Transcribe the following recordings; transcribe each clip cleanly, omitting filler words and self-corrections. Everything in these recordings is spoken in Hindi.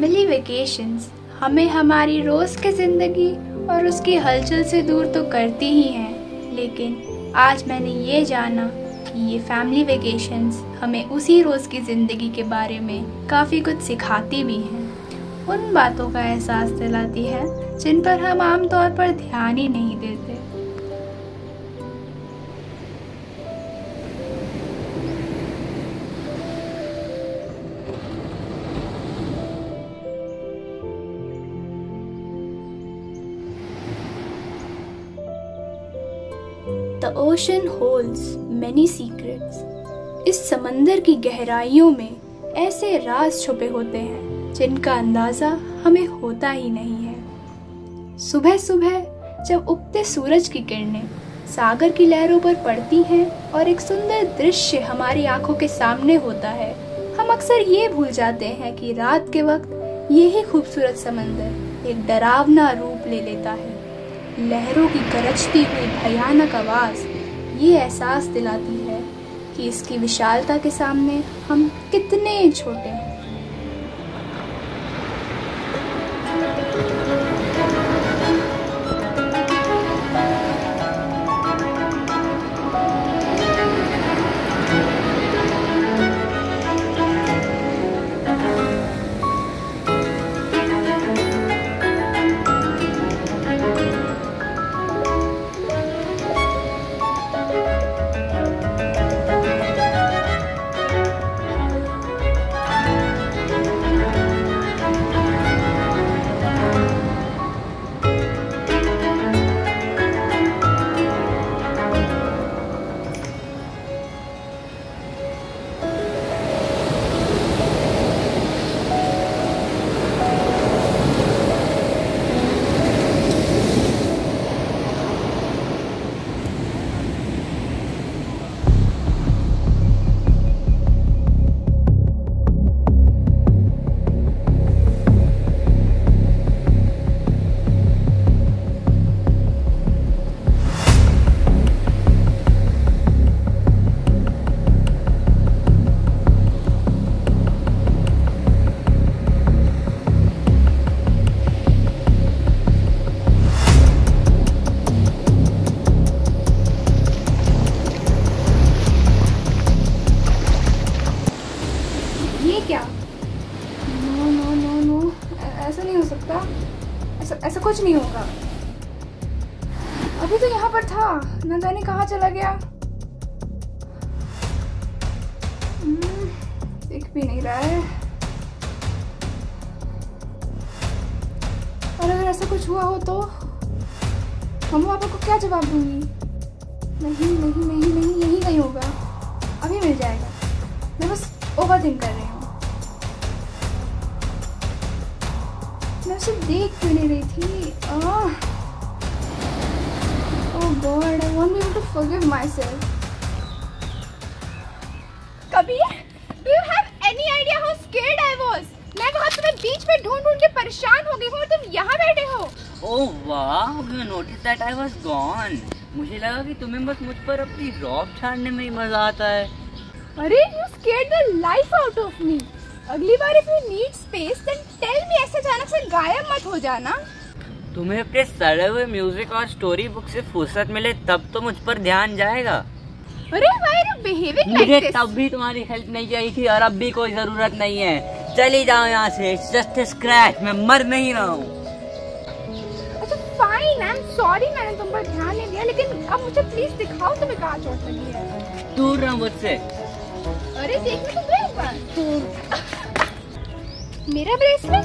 फैमिली वेकेशंस हमें हमारी रोज़ की ज़िंदगी और उसकी हलचल से दूर तो करती ही हैं, लेकिन आज मैंने ये जाना कि ये फैमिली वेकेशंस हमें उसी रोज़ की ज़िंदगी के बारे में काफ़ी कुछ सिखाती भी हैं। उन बातों का एहसास दिलाती है जिन पर हम आम तौर पर ध्यान ही नहीं देते। The ocean holds many secrets. इस समंदर की गहराइयों में ऐसे राज छुपे होते हैं जिनका अंदाज़ा हमें होता ही नहीं है। सुबह सुबह जब उगते सूरज की किरणें सागर की लहरों पर पड़ती हैं और एक सुंदर दृश्य हमारी आंखों के सामने होता है, हम अक्सर ये भूल जाते हैं कि रात के वक्त यही खूबसूरत समंदर एक डरावना रूप ले लेता है। लहरों की गरजती हुई भयानक आवाज़ ये एहसास दिलाती है कि इसकी विशालता के सामने हम कितने छोटे हैं। क्या? नो नो नो नो, ऐसा नहीं हो सकता। ऐसा कुछ नहीं होगा। अभी तो यहाँ पर था, न जाने कहाँ चला गया। दिख भी नहीं रहा है। और अगर ऐसा कुछ हुआ हो तो मम्मा पापा को क्या जवाब दूंगी? नहीं नहीं नहीं नहीं, यही कहीं होगा, अभी मिल जाएगा। मैं बस ओवर थिंक कर रही हूँ। मैं उसे देख क्यों नहीं रही थी? Oh God, I won't be able to forgive myself. Kabir, do you have any idea how scared I was? मैं वहाँ तुम्हें बीच में ढूंढ के परेशान हो गई हूँ और तुम यहाँ बैठे हो। Oh wow, you noticed that I was gone. मुझे लगा कि तुम्हें बस मुझ पर अपनी रौब छाड़ने में ही मजा आता है। अरे, you scared the life out of me. अगली बार if you need space then tell me, ऐसे अचानक से गायब मत हो जाना। तुम्हें अपने सड़े हुए म्यूजिक और स्टोरी बुक से फुर्सत मिले तब तो मुझ पर ध्यान जाएगा। अरे why are you behaving like मुझे this? तब भी तुम्हारी हेल्प नहीं चाहिए थी और अब भी कोई जरूरत नहीं है। चली जाओ यहाँ से, it's just a scratch, मैं मर नहीं रहा हूँ। अच्छा fine, I'm sorry मैंने तुम पर ध्यान नहीं दिया, लेकिन अब मुझे प्लीज दिखाओ तुम्हें कहाँ चोट लगी है। दूर रहो मुझसे। अरे देखने तो दो एक बार। मेरा ब्रेसलेट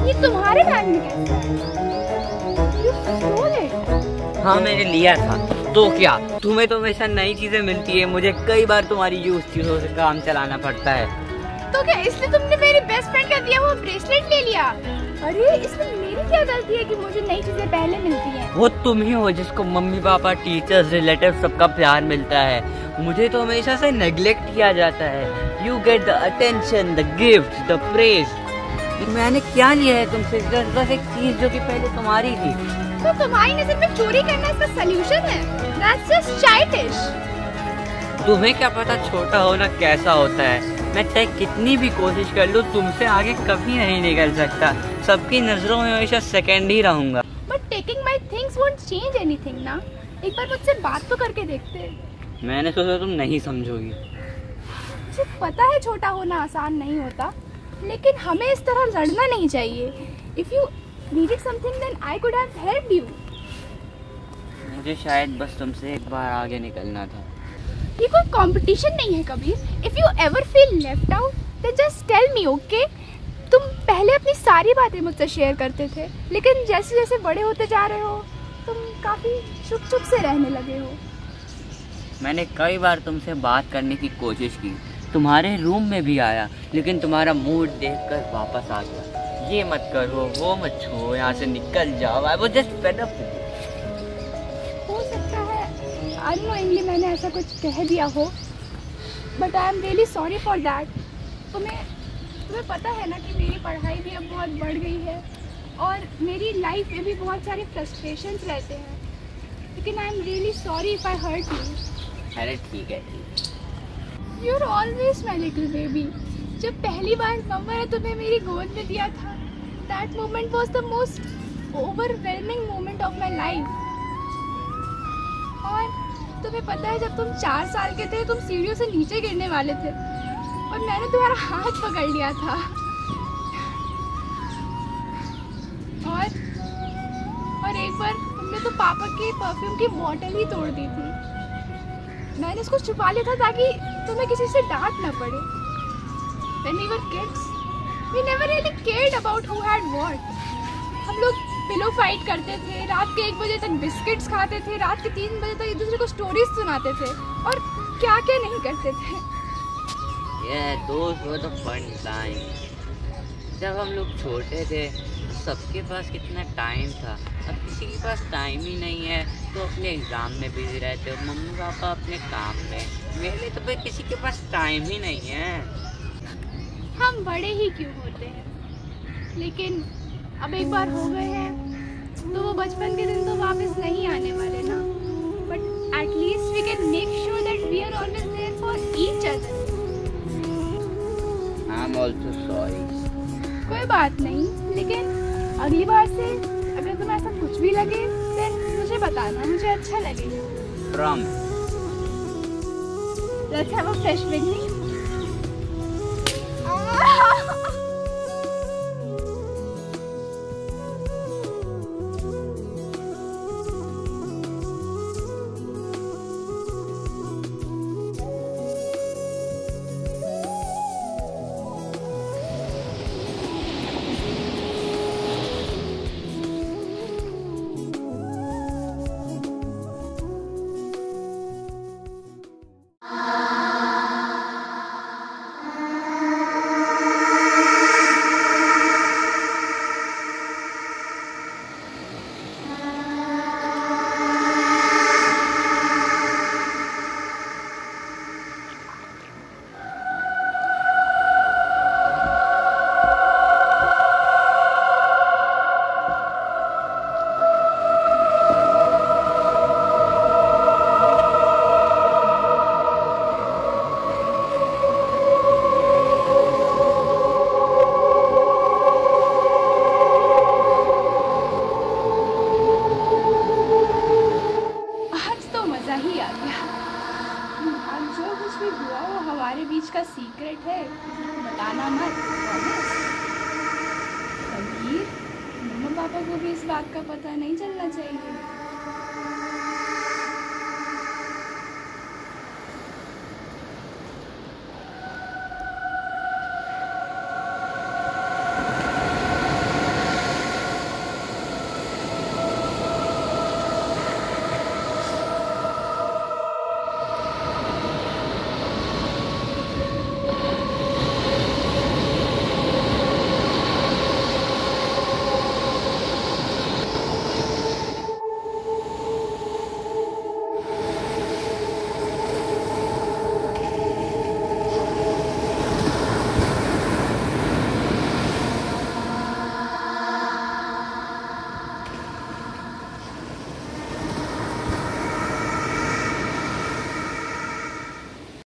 ये तुम्हारे बैग में कैसे आया? You stole it? हाँ मैंने लिया था, तो क्या? तुम्हें तो हमेशा नई चीजें मिलती है, मुझे कई बार तुम्हारी यूज चीजों से काम चलाना पड़ता है। तो क्या इसलिए तुमने मेरी बेस्ट फ्रेंड का दिया हुआ ब्रेसलेट ले लिया? अरे इसमें मेरी क्या गलती है कि मुझे नई चीजें पहले मिलती हैं? वो तुम ही हो जिसको मम्मी पापा, टीचर्स, रिलेटिव सबका प्यार मिलता है। मुझे तो हमेशा से नेग्लेक्ट किया जाता है। You get the attention, the gift, the praise. मैंने क्या लिया है तुमसे? बस एक चीज जो कि पहले तुम्हारी थी। तो तुम्हारी नजर में चोरी करना इसका सलूशन है? That's just childish. तुम्हें क्या पता छोटा होना कैसा होता है। मैं चाहे कितनी भी कोशिश कर लूँ तुमसे आगे कभी नहीं निकल सकता। सबकी नजरों में हमेशा सेकंड ही रहूंगा। But taking my things won't change anything ना। एक बार मुझसे बात तो करके देखते। मैंने सोचा तुम नहीं समझोगी। मुझे पता है छोटा होना आसान नहीं होता, लेकिन हमें इस तरह लड़ना नहीं चाहिए। If you needed something then I could have helped you. मुझे शायद बस तुमसे एक बार आगे निकलना था। ये कोई कंपटीशन नहीं है Kabir. If you ever feel left out then just tell me, okay? तुम पहले अपनी सारी बातें मुझसे शेयर करते थे, लेकिन जैसे जैसे बड़े होते जा रहे हो तुम काफ़ी चुप चुप से रहने लगे हो। मैंने कई बार तुमसे बात करने की कोशिश की, तुम्हारे रूम में भी आया, लेकिन तुम्हारा मूड देखकर वापस आ गया। ये मत करो, वो मत छो, यहाँ से निकल जाओ। I was just fed up. हो सकता है अननोइंगली मैंने ऐसा कुछ कह दिया हो, but I am really sorry for that. तुम्हें पता है ना कि मेरी पढ़ाई भी अब बहुत बढ़ गई है और मेरी लाइफ में भी बहुत सारे फ्रस्ट्रेशंस रहते हैं, लेकिन I am really sorry if I hurt you. अरे ठीक है, ठीक है। You are always my little baby. जब पहली बार मम्मा ने तुम्हें मेरी गोद में दिया था, that moment was the most overwhelming moment of my life. और तुम्हें पता है जब तुम 4 साल के थे तुम सीढ़ियों से नीचे गिरने वाले थे और मैंने तुम्हारा हाथ पकड़ लिया था और एक बार तुमने तो पापा के परफ्यूम की बॉटल ही तोड़ दी थी। मैंने उसको छुपा लिया था ताकि तुम्हें किसी से डांट ना पड़े। When we were kids, we never really cared about who had what. हम लोग पिलो फाइट करते थे, रात के 1 बजे तक बिस्किट्स खाते थे, रात के 3 बजे तक एक दूसरे को स्टोरीज सुनाते थे और क्या क्या नहीं करते थे। those were the fun times. जब हम लोग छोटे थे सबके पास कितना टाइम था। अब किसी के पास टाइम ही नहीं है तो अपने एग्ज़ाम में बिजी रहते हो, मम्मी पापा अपने काम में। मेरे लिए तो भाई किसी के पास टाइम ही नहीं है। हम बड़े ही क्यों होते हैं, लेकिन अब एक बार हो गए हैं तो वो बचपन के दिन तो वापस नहीं आने वाले ना। But at least we can make sure that we are always there for each other. I am also sorry. कोई बात नहीं, लेकिन अगली बार से अगर तुम्हें ऐसा कुछ भी लगे देन मुझे बताना, मुझे अच्छा लगेगा। Promise. Let's have a fresh beginning. हमारे बीच का सीक्रेट है, बताना मत। कबीर, मम्मा पापा को भी इस बात का पता नहीं चलना चाहिए।